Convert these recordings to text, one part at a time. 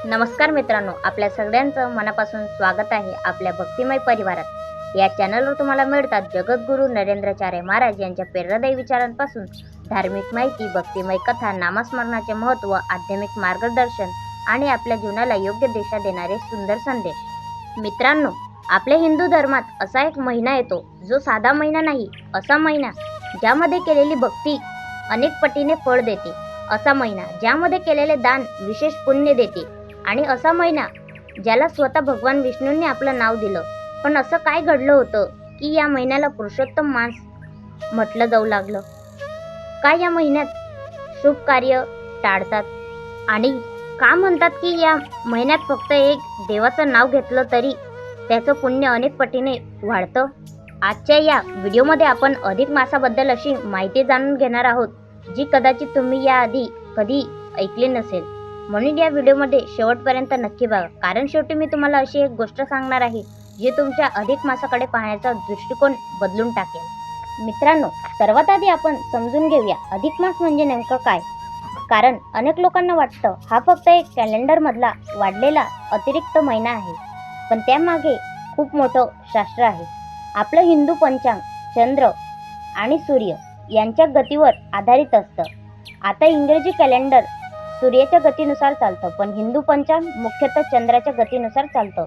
नमस्कार मित्रांनो, आपल्या सगळ्यांचं मनापासून स्वागत आहे आपल्या भक्तिमय परिवारात। या चॅनलवर तुम्हाला मिळतात जगद्गुरू नरेंद्राचार्य महाराज यांच्या प्रेरणादायी विचारांपासून धार्मिक माहिती, भक्तिमय कथा, नामस्मरणाचे महत्त्व, आध्यात्मिक मार्गदर्शन आणि आपल्या जीवनाला योग्य दिशा देणारे सुंदर संदेश। मित्रांनो, आपल्या हिंदू धर्मात असा एक महिना येतो जो साधा महिना नाही, असा महिना ज्यामध्ये केलेली भक्ती अनेक पटीने फळ देते, असा महिना ज्यामध्ये केलेले दान विशेष पुण्य देते आणि असा महिना ज्याला स्वतः भगवान विष्णूंनी आपलं नाव दिलं। पण असं काय घडलं होतं की या महिन्याला पुरुषोत्तम मास म्हटलं जाऊ लागलं? काय या महिन्यात शुभ कार्य टाळतात आणि का म्हणतात की या महिन्यात फक्त एक देवाचं नाव घेतलं तरी त्याचं पुण्य अनेक पटीने वाढतं? आजच्या या व्हिडिओमध्ये आपण अधिक मासाबद्दल अशी माहिती जाणून घेणार आहोत जी कदाचित तुम्ही याआधी कधी ऐकली नसेल। म्हणून या व्हिडिओमध्ये शेवटपर्यंत नक्की बघा, कारण शेवटी मी तुम्हाला अशी एक गोष्ट सांगणार आहे जी तुमच्या अधिक मासाकडे पाहण्याचा दृष्टिकोन बदलून टाकेल। मित्रांनो, सर्वात आधी आपण समजून घेऊया अधिक मास म्हणजे नेमकं काय। कारण अनेक लोकांना वाटतं हा फक्त एक कॅलेंडरमधला वाढलेला अतिरिक्त महिना आहे, पण त्यामागे खूप मोठं शास्त्र आहे। आपलं हिंदू पंचांग चंद्र आणि सूर्य यांच्या गतीवर आधारित असतं। आता इंग्रजी कॅलेंडर सूर्याच्या गतीनुसार चालतं, पण हिंदू पंचांग मुख्यतः चंद्राच्या गतीनुसार चालतं।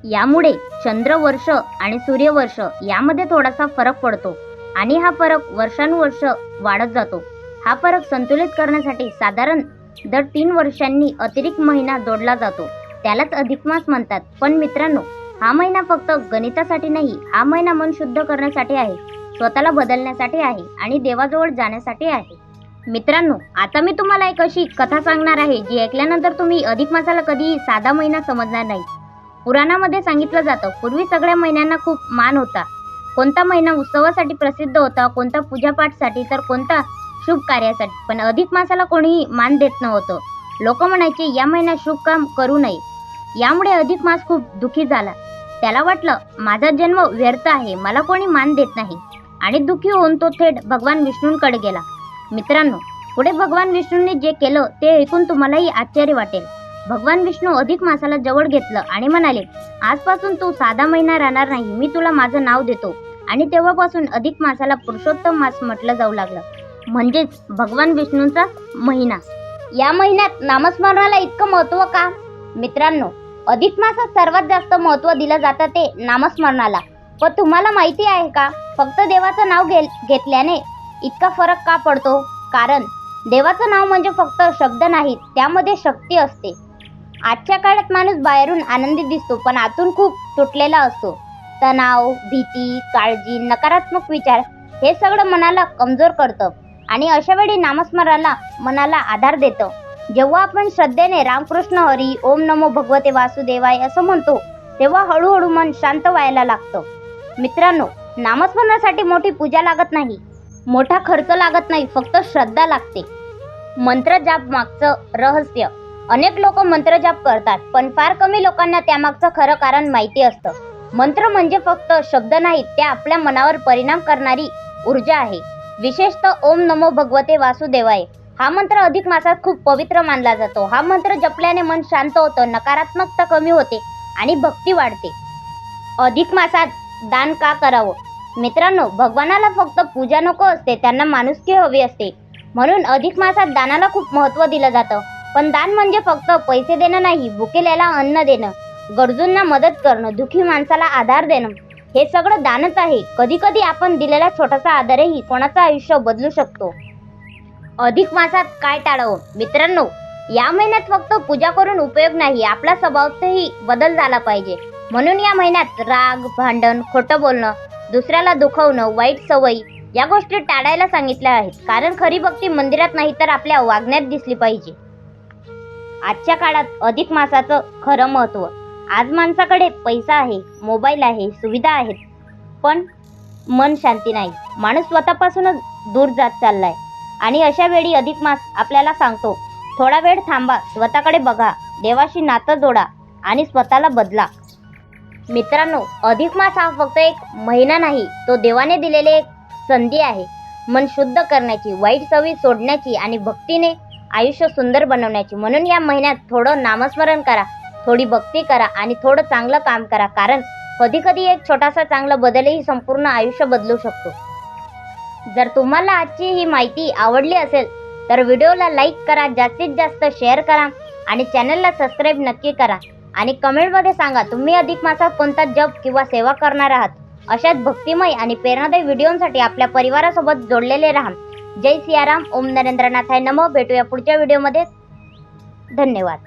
यामुळे चंद्र वर्ष आणि सूर्य वर्ष यामध्ये थोडासा फरक पडतो आणि हा फरक वर्षानुवर्ष वाढत जातो। हा फरक संतुलित करण्यासाठी साधारण दर 3 वर्षांनी अतिरिक्त महिना जोडला जातो, त्यालाच अधिक मास म्हणतात। पण मित्रांनो, हा महिना फक्त गणितासाठी नाही, हा महिना मन शुद्ध करण्यासाठी आहे, स्वतःला बदलण्यासाठी आहे आणि देवाजवळ जाण्यासाठी आहे। मित्रांनो, आता मी तुम्हाला एक अशी कथा सांगणार आहे जी ऐकल्यानंतर तुम्ही अधिक मासाला कधीही साधा महिना समजणार नाही। पुराणामध्ये सांगितलं जातं, पूर्वी सगळ्या महिन्यांना खूप मान होता। कोणता महिना उत्सवासाठी प्रसिद्ध होता, कोणता पूजापाठसाठी, तर कोणता शुभ कार्यासाठी। पण अधिक मासाला कोणीही मान देत नव्हतं। लोक म्हणायचे या महिन्यात शुभ काम करू नये। यामुळे अधिक मास खूप दुःखी झाला। त्याला वाटलं माझा जन्म व्यर्थ आहे, मला कोणी मान देत नाही, आणि दुःखी होऊन तो थेट भगवान विष्णूंकडे गेला। मित्रांनो, पुढे भगवान विष्णूंनी जे केलं ते ऐकून तुम्हालाही आश्चर्य वाटेल। भगवान विष्णू अधिक मासाला जवळ घेतलं आणि म्हणाले, आजपासून तू साधा महिना राहणार नाही, मी तुला माझं नाव देतो। आणि तेव्हापासून अधिक मासाला पुरुषोत्तम मास म्हटलं जाऊ लागलं, म्हणजेच भगवान विष्णूंचा महिना। या महिन्यात नामस्मरणाला इतकं महत्त्व का? मित्रांनो, अधिक मासात सर्वात जास्त महत्त्व दिलं जातं ते नामस्मरणाला। पण तुम्हाला माहिती आहे का, फक्त देवाचं नाव घेतल्याने इतका फरक का पडतो? कारण देवाचं नाव म्हणजे फक्त शब्द नाहीत, त्यामध्ये शक्ती असते। आजच्या काळात माणूस बाहेरून आनंदी दिसतो, पण आतून खूप तुटलेला असतो। तणाव, भीती, काळजी, नकारात्मक विचार हे सगळं मनाला कमजोर करतं आणि अशा वेळी नामस्मरणाला मनाला आधार देतं। जेव्हा आपण श्रद्धेने रामकृष्ण हरी, ओम नमो भगवते वासुदेवाय असं म्हणतो, तेव्हा हळूहळू मन शांत व्हायला लागतं। मित्रांनो, नामस्मरणासाठी मोठी पूजा लागत नाही, मोठा खर्च लागत नाही, फक्त श्रद्धा लागते। मंत्र जाप मागचं रहस्य। अनेक लोक मंत्र जाप करतात, पण फार कमी लोकांना त्यामागचं खरं कारण माहिती असतं। मंत्र म्हणजे फक्त शब्द नाहीत, त्या आपल्या मनावर परिणाम करणारी ऊर्जा आहे। विशेषतः ओम नमो भगवते वासुदेवाय हा मंत्र अधिक मासात खूप पवित्र मानला जातो। हा मंत्र जपल्याने मन शांत होतं, नकारात्मकता कमी होते आणि भक्ती वाढते। अधिक मासात दान का करावं? मित्रांनो, भगवानाला फक्त पूजा नको असते, त्यांना माणुसकी हवी असते। म्हणून अधिक मासात दानाला खूप महत्त्व दिलं जातं। पण दान म्हणजे फक्त पैसे देणं नाही, भुकेल्याला अन्न देणं, गरजूंना मदत करणं, दुःखी माणसाला आधार देणं, हे सगळं दानच आहे। कधी कधी आपण दिलेला छोटासा आधारही कोणाचं आयुष्य बदलू शकतो। अधिक मासात काय टाळावं? मित्रांनो, या महिन्यात फक्त पूजा करून उपयोग नाही, आपला स्वभावातही बदल झाला पाहिजे। म्हणून या महिन्यात राग, भांडण, खोटं बोलणं, दुसऱ्याला दुखवणं, वाईट सवयी या गोष्टी टाळायला सांगितल्या आहेत। कारण खरी भक्ती मंदिरात नाही तर आपल्या वागण्यात दिसली पाहिजे। आजच्या काळात अधिक मासाचं खरं महत्त्व। आज माणसाकडे पैसा आहे, मोबाईल आहे, सुविधा आहेत, पण मन शांती नाही। माणूस स्वतःपासूनच दूर जात चाललाय आणि अशा वेळी अधिक मास आपल्याला सांगतो, थोडा वेळ थांबा, स्वतःकडे बघा, देवाशी नातं जोडा आणि स्वतःला बदला। मित्रांनो, अधिक मास हा फक्त एक महिना नाही, तो देवाने दिलेले एक संधी आहे मन शुद्ध करण्याची, वाईट सवयी सोडण्याची आणि भक्तीने आयुष्य सुंदर बनवण्याची. म्हणून या महिन्यात थोडं नामस्मरण करा, थोडी भक्ती करा आणि थोडं चांगलं काम करा, कारण कधी-कधी एक छोटासा चांगला बदलही संपूर्ण आयुष्य बदलू शकतो. जर तुम्हाला आजची ही माहिती आवडली असेल तर व्हिडिओला लाईक करा, जास्तीत जास्त शेअर करा आणि चॅनलला सबस्क्राईब नक्की करा. आणि कमेंटमध्ये सांगा तुम्ही अधिक मासात कोणता जप किंवा सेवा करणार आहात. अशाच भक्तिमय आणि प्रेरणादायी व्हिडिओंसाठी आपल्या परिवारासोबत जोडलेले राहा. जय सियाराम. ओम नरेंद्रनाथाय नमः. भेटूया पुढच्या व्हिडिओमध्ये. धन्यवाद.